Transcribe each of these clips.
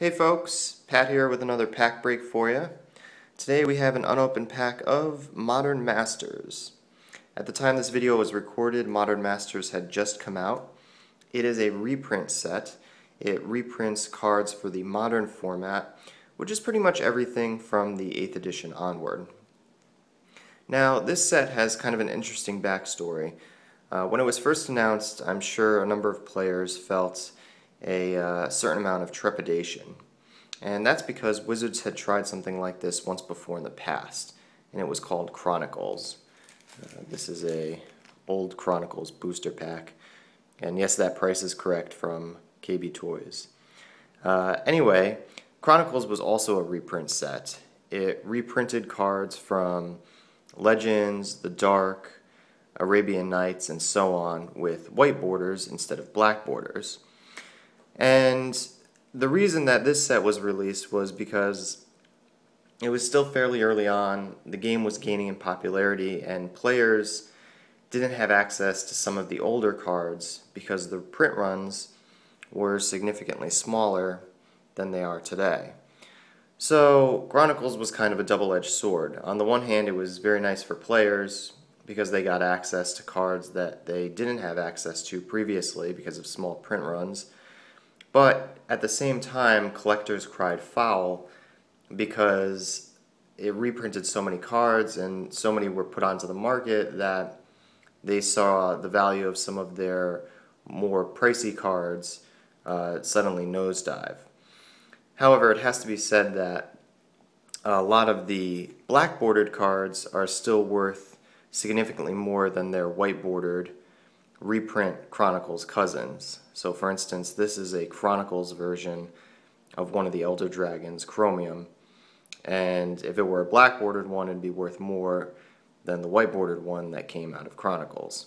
Hey folks, Pat here with another pack break for you. Today we have an unopened pack of Modern Masters. At the time this video was recorded, Modern Masters had just come out. It is a reprint set. It reprints cards for the modern format, which is pretty much everything from the 8th edition onward. Now, this set has kind of an interesting backstory. When it was first announced, I'm sure a number of players felt a certain amount of trepidation. And that's because Wizards had tried something like this once before in the past, and it was called Chronicles. This is a old Chronicles booster pack, and yes, that price is correct from KB Toys. Anyway, Chronicles was also a reprint set. It reprinted cards from Legends, The Dark, Arabian Nights, and so on with white borders instead of black borders. And the reason that this set was released was because it was still fairly early on, the game was gaining in popularity, and players didn't have access to some of the older cards because the print runs were significantly smaller than they are today. So Chronicles was kind of a double-edged sword. On the one hand, it was very nice for players because they got access to cards that they didn't have access to previously because of small print runs. But at the same time, collectors cried foul because it reprinted so many cards and so many were put onto the market that they saw the value of some of their more pricey cards suddenly nosedive. However, it has to be said that a lot of the black bordered cards are still worth significantly more than their white bordered reprint Chronicles cousins. So for instance, this is a Chronicles version of one of the Elder Dragons, Chromium, and if it were a black bordered one, it'd be worth more than the white bordered one that came out of Chronicles.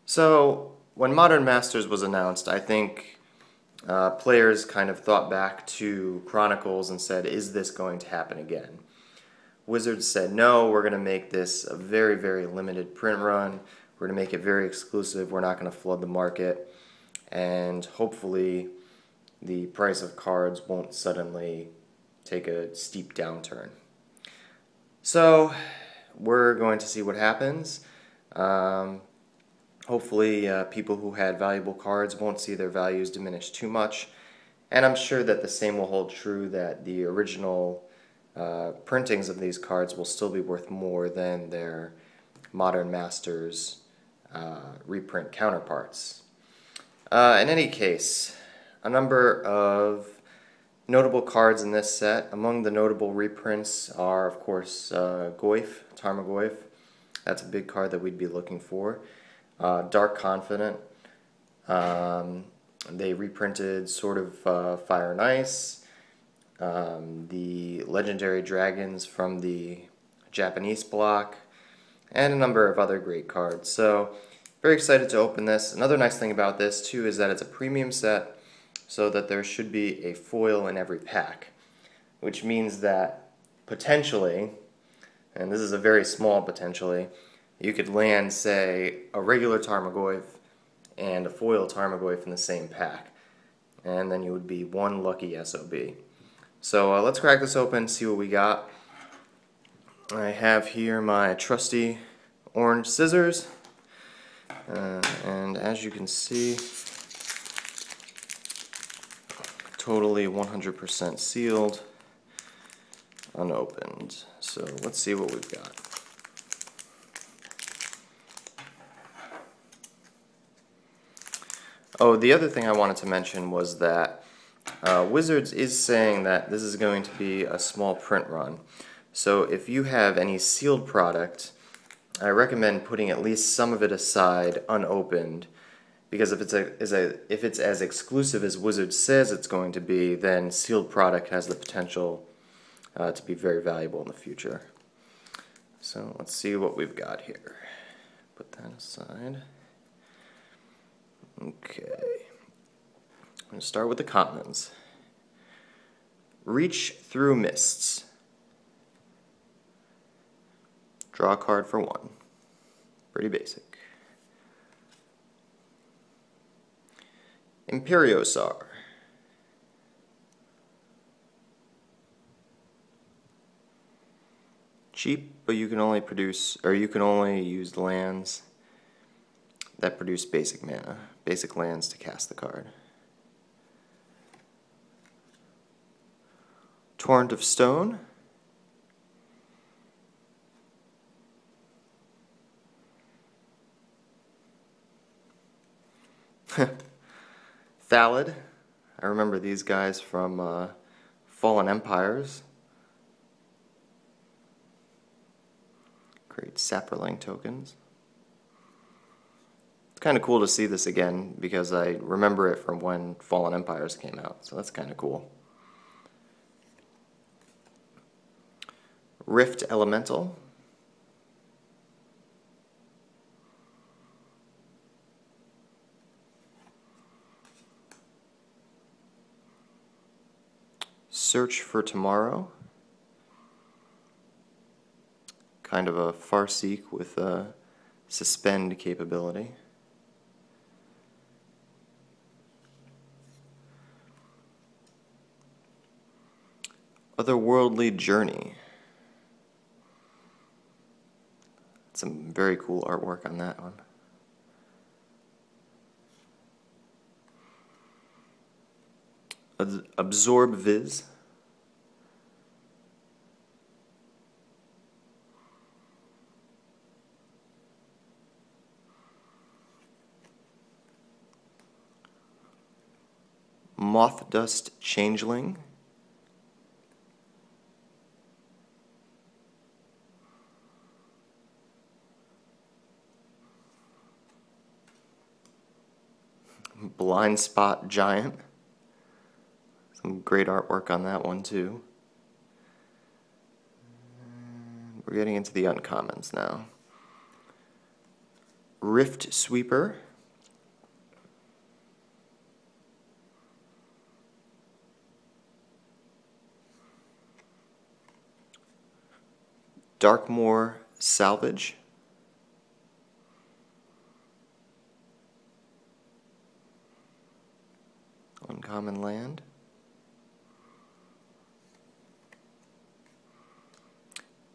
So when Modern Masters was announced, I think players kind of thought back to Chronicles and said, is this going to happen again? Wizards said, no, we're going to make this a very, very limited print run. We're going to make it very exclusive. We're not going to flood the market. And hopefully the price of cards won't suddenly take a steep downturn. So we're going to see what happens. Hopefully people who had valuable cards won't see their values diminish too much. And I'm sure that the same will hold true, that the original printings of these cards will still be worth more than their Modern Masters reprint counterparts. In any case, a number of notable cards in this set. Among the notable reprints are, of course, Goyf, Tarmogoyf. That's a big card that we'd be looking for. Dark Confident. They reprinted Sword of Fire and Ice. The Legendary Dragons from the Japanese block, and a number of other great cards. So, very excited to open this. Another nice thing about this, too, is that it's a premium set, so that there should be a foil in every pack, which means that potentially, and this is a very small potentially, you could land, say, a regular Tarmogoyf and a foil Tarmogoyf in the same pack, and then you would be one lucky SOB. So let's crack this open, see what we got. I have here my trusty orange scissors, and as you can see, totally 100% sealed, unopened. So let's see what we've got. Oh, the other thing I wanted to mention was that Wizards is saying that this is going to be a small print run. So if you have any sealed product, I recommend putting at least some of it aside unopened, because if it's as exclusive as Wizards says it's going to be, then sealed product has the potential to be very valuable in the future. So let's see what we've got here. Put that aside. Okay. I'm going to start with the commons. Reach Through Mists. Draw a card for one. Pretty basic. Imperiosar. Cheap, but you can only produce, or you can only use lands that produce basic mana, basic lands to cast the card. Torrent of Stone. Thalid. I remember these guys from Fallen Empires. Great Saproling tokens. It's kind of cool to see this again because I remember it from when Fallen Empires came out, so that's kind of cool. Rift Elemental. Search for Tomorrow. Kind of a Farseek with a suspend capability. Otherworldly Journey. Some very cool artwork on that one. Absorb Viz. Moth Dust Changeling. Blind Spot Giant. Some great artwork on that one too. We're getting into the uncommons now. Rift Sweeper. Darkmoor Salvage. Uncommon land.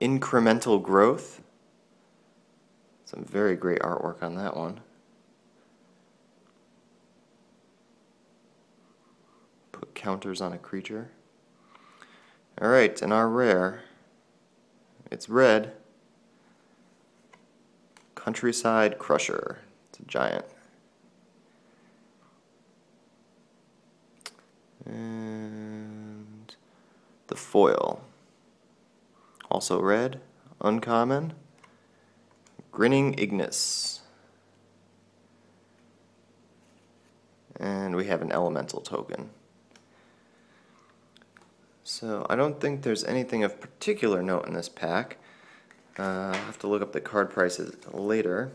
Incremental Growth. Some very great artwork on that one. Put counters on a creature. Alright, and our rare, it's red. Countryside Crusher. It's a giant. And the foil. Also red, uncommon. Grinning Ignis. And we have an elemental token. So I don't think there's anything of particular note in this pack. I'll have to look up the card prices later.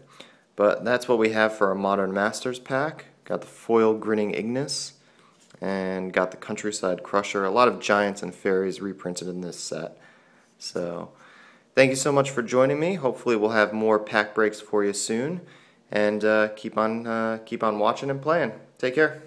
But that's what we have for our Modern Masters pack. Got the foil Grinning Ignis and got the Countryside Crusher. A lot of giants and fairies reprinted in this set. So thank you so much for joining me. Hopefully we'll have more pack breaks for you soon. And keep on watching and playing. Take care.